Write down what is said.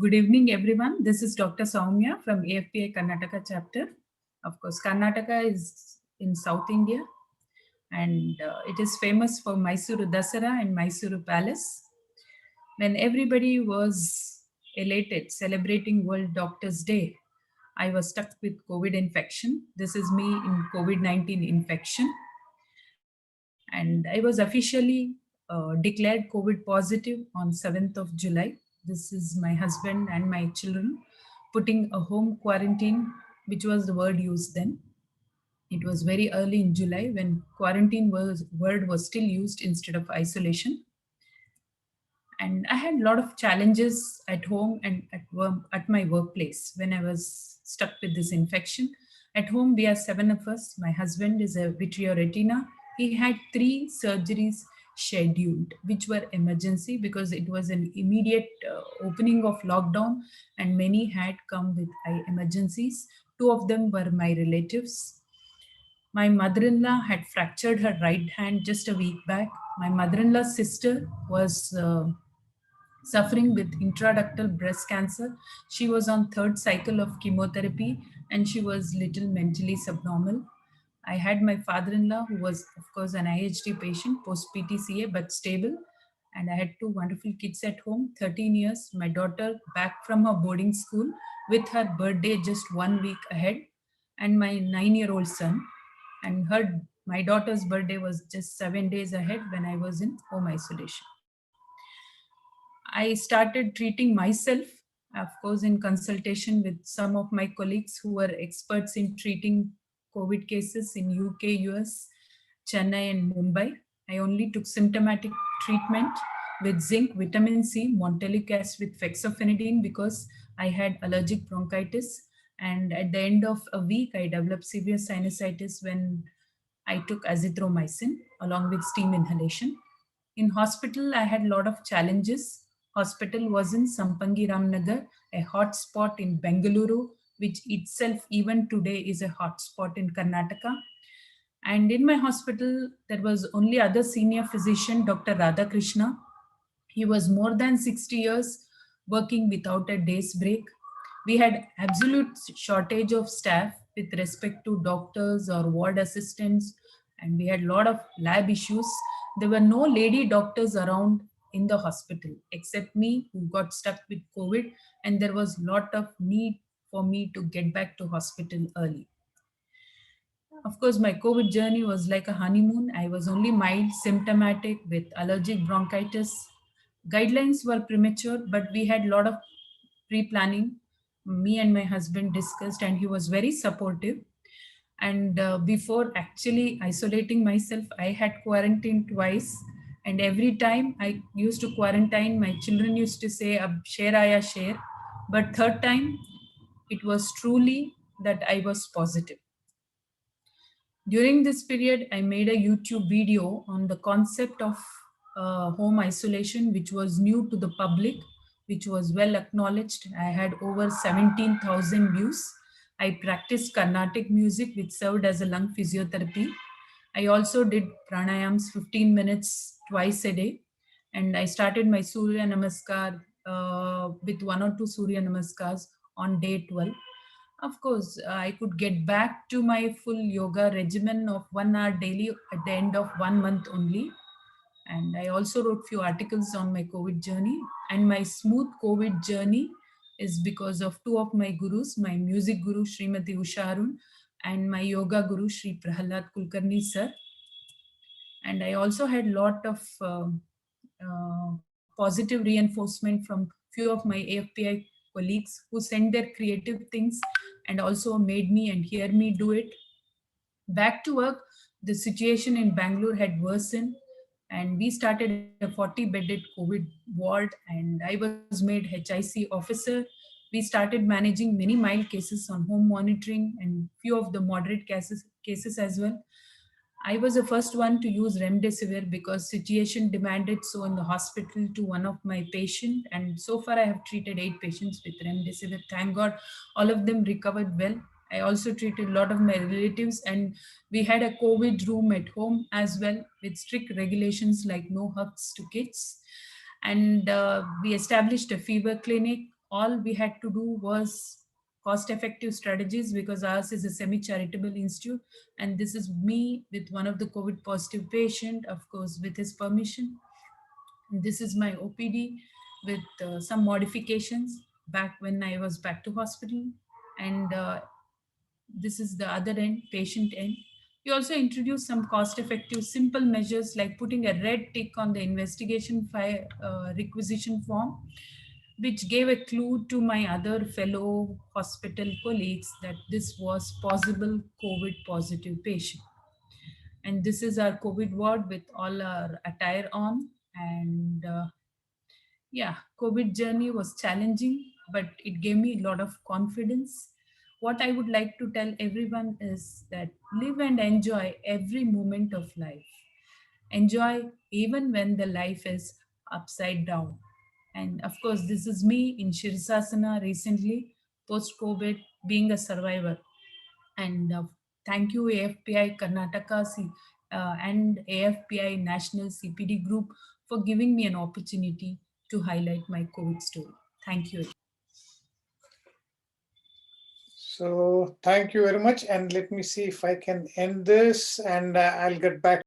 Good evening, everyone. This is Dr. Sowmya from AFPI Karnataka chapter. Of course, Karnataka is in South India and it is famous for Mysuru Dasara and Mysuru Palace. When everybody was elated celebrating World Doctors' Day, I was stuck with COVID infection. This is me in COVID-19 infection. And I was officially declared COVID positive on 7th of July. This is my husband and my children putting a home quarantine, which was the word used then. It was very early in July when quarantine word was still used instead of isolation. And I had a lot of challenges at home and at work, at my workplace when I was stuck with this infection. At home, we are seven of us. My husband is a vitreoretina. He had three surgeries scheduled, which were emergency because it was an immediate opening of lockdown, and many had come with emergencies. Two of them were my relatives. My mother in law had fractured her right hand just a week back. My mother in law's sister was suffering with intraductal breast cancer. She was on third cycle of chemotherapy and she was little mentally subnormal. I had my father-in-law who was of course an IHD patient post PTCA but stable, and I had two wonderful kids at home, 13 years, my daughter back from her boarding school with her birthday just 1 week ahead, and my 9-year-old son, and her my daughter's birthday was just 7 days ahead when I was in home isolation. I started treating myself, of course, in consultation with some of my colleagues who were experts in treating COVID cases in UK, US, Chennai, and Mumbai. I only took symptomatic treatment with zinc, vitamin C, Montelic acid with fexofenadine because I had allergic bronchitis. And at the end of a week, I developed severe sinusitis when I took azithromycin along with steam inhalation. In hospital, I had a lot of challenges. Hospital was in Sampangi Ramnagar, a hot spot in Bengaluru, which itself even today is a hot spot in Karnataka. And in my hospital, there was only other senior physician, Dr. Radhakrishna. He was more than 60 years working without a day's break. We had absolute shortage of staff with respect to doctors or ward assistants, and we had a lot of lab issues. There were no lady doctors around in the hospital except me who got stuck with COVID, and there was a lot of need for me to get back to hospital early. Of course, my COVID journey was like a honeymoon. I was only mild symptomatic with allergic bronchitis. Guidelines were premature, but we had a lot of pre-planning. Me and my husband discussed, and he was very supportive. And before actually isolating myself, I had quarantined twice. And every time I used to quarantine, my children used to say, "Ab share aya share." But third time, it was truly that I was positive. During this period, I made a YouTube video on the concept of home isolation, which was new to the public, which was well acknowledged. I had over 17,000 views. I practiced Carnatic music, which served as a lung physiotherapy. I also did pranayams 15 minutes twice a day. And I started my Surya Namaskar with one or two Surya Namaskars on day 12. Of course, I could get back to my full yoga regimen of 1 hour daily at the end of 1 month only. And I also wrote few articles on my COVID journey. And my smooth COVID journey is because of two of my gurus, my music guru Srimati Usha Arun and my yoga guru Sri Prahalad Kulkarni sir. And I also had a lot of positive reinforcement from few of my AFPI colleagues who sent their creative things and also made me and hear me do it. Back to work, the situation in Bangalore had worsened, and we started a 40-bedded COVID ward, and I was made HIC officer. We started managing many mild cases on home monitoring and few of the moderate cases as well. I was the first one to use remdesivir because situation demanded so in the hospital to one of my patient, and so far I have treated 8 patients with remdesivir. Thank God, all of them recovered well. I also treated a lot of my relatives, and we had a COVID room at home as well with strict regulations like no hugs to kids. And we established a fever clinic all we had to do was cost effective strategies, because ours is a semi charitable institute, and this is me with one of the COVID positive patient, of course with his permission. This is my OPD with some modifications back when I was back to hospital. And this is the other end, patient end. We also introduced some cost effective simple measures like putting a red tick on the investigation file requisition form, which gave a clue to my other fellow hospital colleagues that this was possible COVID positive patient. And this is our COVID ward with all our attire on. And yeah, COVID journey was challenging, but it gave me a lot of confidence. What I would like to tell everyone is that live and enjoy every moment of life. Enjoy even when the life is upside down. And of course, this is me in Shirsasana recently, post COVID, being a survivor. And thank you, AFPI Karnataka and AFPI National CPD Group for giving me an opportunity to highlight my COVID story. Thank you. So thank you very much. And let me see if I can end this, and I'll get back